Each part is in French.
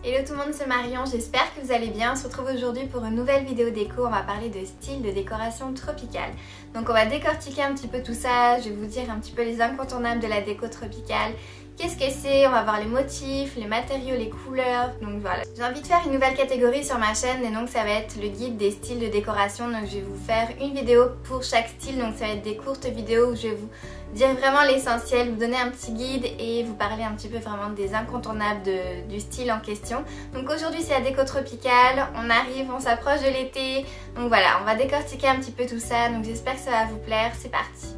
Hello tout le monde, c'est Marion, j'espère que vous allez bien. On se retrouve aujourd'hui pour une nouvelle vidéo déco. On va parler de style de décoration tropicale. Donc on va décortiquer un petit peu tout ça, je vais vous dire un petit peu les incontournables de la déco tropicale. Qu'est-ce que c'est? On va voir les motifs, les matériaux, les couleurs, donc voilà. J'ai envie de faire une nouvelle catégorie sur ma chaîne et donc ça va être le guide des styles de décoration. Donc je vais vous faire une vidéo pour chaque style, donc ça va être des courtes vidéos où je vais vous dire vraiment l'essentiel, vous donner un petit guide et vous parler un petit peu vraiment des incontournables du style en question. Donc aujourd'hui c'est la déco tropicale, on arrive, on s'approche de l'été, donc voilà, on va décortiquer un petit peu tout ça, donc j'espère que ça va vous plaire, c'est parti.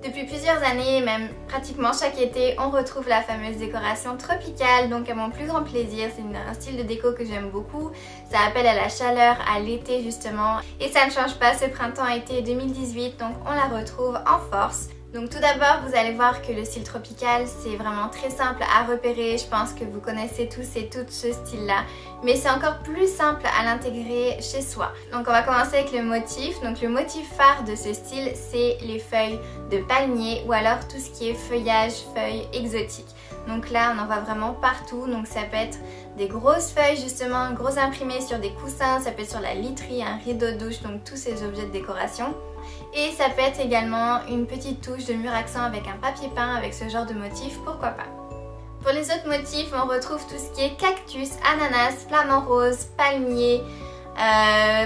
Depuis plusieurs années, même pratiquement chaque été, on retrouve la fameuse décoration tropicale, donc à mon plus grand plaisir. C'est un style de déco que j'aime beaucoup, ça appelle à la chaleur, à l'été justement, et ça ne change pas, ce printemps-été 2018, donc on la retrouve en force. Donc tout d'abord, vous allez voir que le style tropical, c'est vraiment très simple à repérer. Je pense que vous connaissez tous et toutes ce style-là. Mais c'est encore plus simple à l'intégrer chez soi. Donc on va commencer avec le motif. Donc le motif phare de ce style, c'est les feuilles de palmier ou alors tout ce qui est feuillage, feuilles exotiques. Donc là, on en voit vraiment partout. Donc ça peut être des grosses feuilles justement, gros imprimées sur des coussins. Ça peut être sur la literie, un rideau de douche, donc tous ces objets de décoration. Et ça peut être également une petite touche de mur accent avec un papier peint avec ce genre de motif, pourquoi pas. Pour les autres motifs, on retrouve tout ce qui est cactus, ananas, flamant rose, palmier,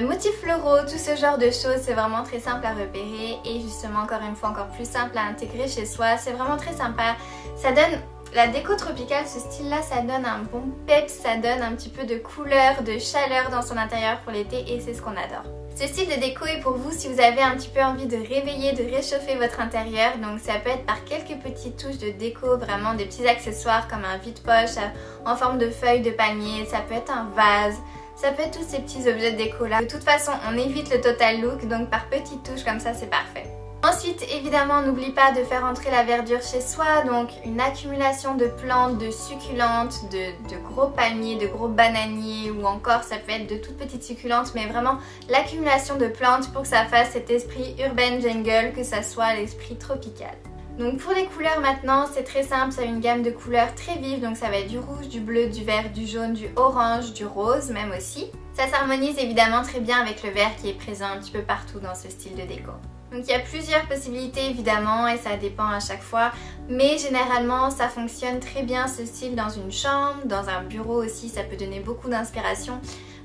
motifs floraux, tout ce genre de choses. C'est vraiment très simple à repérer et justement encore une fois encore plus simple à intégrer chez soi. C'est vraiment très sympa. Ça donne... La déco tropicale, ce style-là, ça donne un bon peps, ça donne un petit peu de couleur, de chaleur dans son intérieur pour l'été et c'est ce qu'on adore. Ce style de déco est pour vous si vous avez un petit peu envie de réveiller, de réchauffer votre intérieur. Donc ça peut être par quelques petites touches de déco, vraiment des petits accessoires comme un vide-poche en forme de feuilles de palmier, ça peut être un vase. Ça peut être tous ces petits objets de déco là. De toute façon, on évite le total look, donc par petites touches comme ça, c'est parfait. Ensuite, évidemment, n'oublie pas de faire entrer la verdure chez soi, donc une accumulation de plantes, de succulentes, de gros palmiers, de gros bananiers ou encore ça peut être de toutes petites succulentes, mais vraiment l'accumulation de plantes pour que ça fasse cet esprit urban jungle, que ça soit l'esprit tropical. Donc pour les couleurs maintenant, c'est très simple, ça a une gamme de couleurs très vive, donc ça va être du rouge, du bleu, du vert, du jaune, du orange, du rose même aussi. Ça s'harmonise évidemment très bien avec le vert qui est présent un petit peu partout dans ce style de déco. Donc il y a plusieurs possibilités évidemment et ça dépend à chaque fois, mais généralement ça fonctionne très bien ce style dans une chambre, dans un bureau aussi, ça peut donner beaucoup d'inspiration.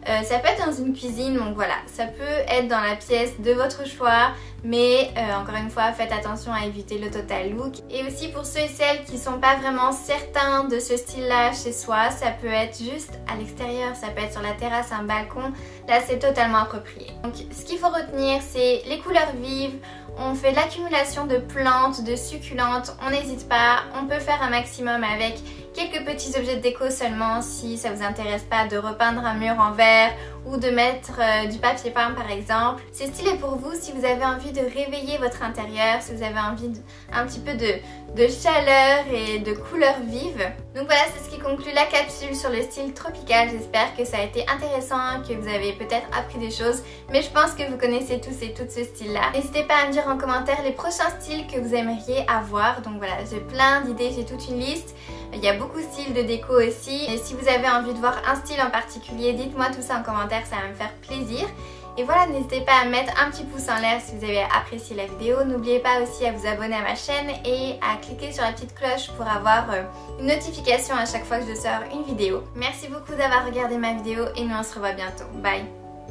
Ça peut être dans une cuisine, donc voilà, ça peut être dans la pièce de votre choix, mais encore une fois, faites attention à éviter le total look. Et aussi pour ceux et celles qui sont pas vraiment certains de ce style-là chez soi, ça peut être juste à l'extérieur, ça peut être sur la terrasse, un balcon, là c'est totalement approprié. Donc ce qu'il faut retenir, c'est les couleurs vives, on fait l'accumulation de plantes, de succulentes, on n'hésite pas, on peut faire un maximum avec quelques petits objets de déco seulement si ça vous intéresse pas de repeindre un mur en vert ou de mettre du papier peint par exemple. Ce style est pour vous si vous avez envie de réveiller votre intérieur, si vous avez envie un petit peu de chaleur et de couleurs vives. Donc voilà, c'est ce qui conclut la capsule sur le style tropical. J'espère que ça a été intéressant, que vous avez peut-être appris des choses, mais je pense que vous connaissez tous et toutes ce style-là. N'hésitez pas à me dire en commentaire les prochains styles que vous aimeriez avoir. Donc voilà, j'ai plein d'idées, j'ai toute une liste. Il y a beaucoup de styles de déco aussi. Et si vous avez envie de voir un style en particulier, dites-moi tout ça en commentaire, ça va me faire plaisir. Et voilà, n'hésitez pas à mettre un petit pouce en l'air si vous avez apprécié la vidéo. N'oubliez pas aussi à vous abonner à ma chaîne et à cliquer sur la petite cloche pour avoir une notification à chaque fois que je sors une vidéo. Merci beaucoup d'avoir regardé ma vidéo et nous on se revoit bientôt. Bye!